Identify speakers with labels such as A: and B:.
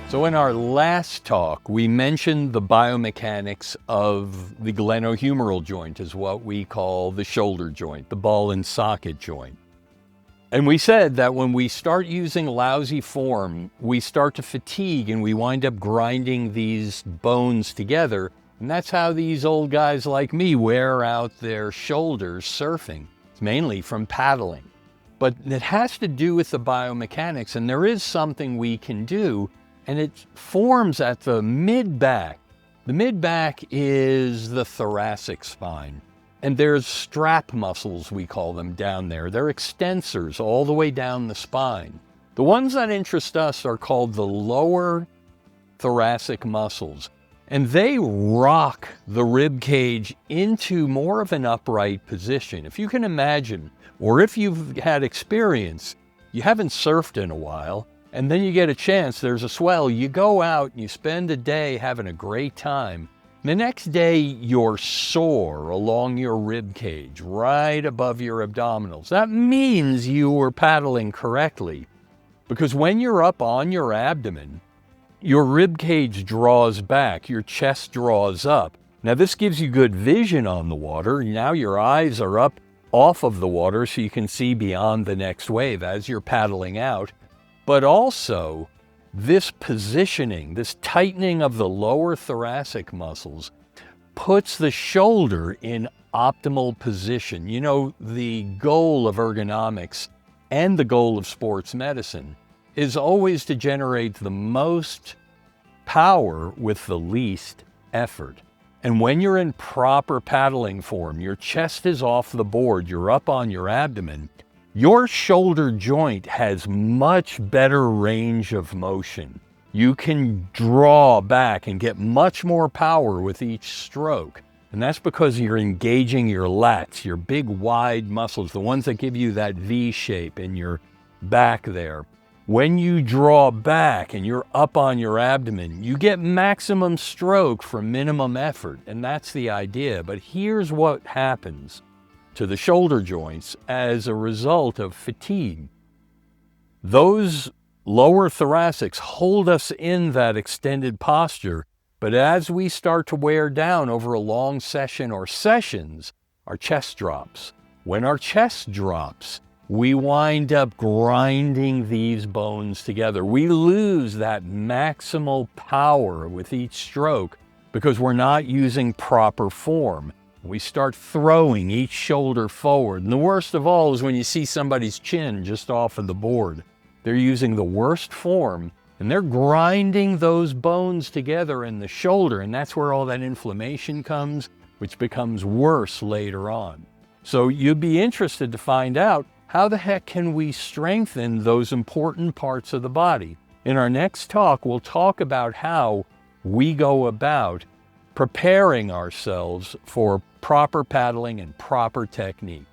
A: So in our last talk, we mentioned the biomechanics of the glenohumeral joint, is what we call the shoulder joint, the ball and socket joint. And we said that when we start using lousy form, we start to fatigue and we wind up grinding these bones together. And that's how these old guys like me wear out their shoulders surfing. It's mainly from paddling. But it has to do with the biomechanics, and there is something we can do, and it forms at the mid-back. The mid-back is the thoracic spine. And there's strap muscles, we call them, down there. They're extensors all the way down the spine. The ones that interest us are called the lower thoracic muscles. And they rock the rib cage into more of an upright position. If you can imagine, or if you've had experience, you haven't surfed in a while, and then you get a chance, there's a swell, you go out and you spend a day having a great time. The next day, you're sore along your rib cage, right above your abdominals. That means you were paddling correctly, because when you're up on your abdomen, your rib cage draws back, your chest draws up. Now this gives you good vision on the water. Now your eyes are up off of the water so you can see beyond the next wave as you're paddling out. But also, this positioning, this tightening of the lower thoracic muscles puts the shoulder in optimal position. You know, the goal of ergonomics and the goal of sports medicine is always to generate the most power with the least effort. And when you're in proper paddling form, your chest is off the board, you're up on your abdomen, your shoulder joint has much better range of motion. You can draw back and get much more power with each stroke. And that's because you're engaging your lats, your big wide muscles, the ones that give you that V shape in your back there. When you draw back and you're up on your abdomen, you get maximum stroke for minimum effort. And that's the idea. But here's what happens to the shoulder joints as a result of fatigue. Those lower thoracics hold us in that extended posture, but as we start to wear down over a long session or sessions, our chest drops. When our chest drops, we wind up grinding these bones together. We lose that maximal power with each stroke because we're not using proper form. We start throwing each shoulder forward. And the worst of all is when you see somebody's chin just off of the board. They're using the worst form and they're grinding those bones together in the shoulder. And that's where all that inflammation comes, which becomes worse later on. So you'd be interested to find out, how the heck can we strengthen those important parts of the body? In our next talk, we'll talk about how we go about preparing ourselves for proper paddling and proper technique.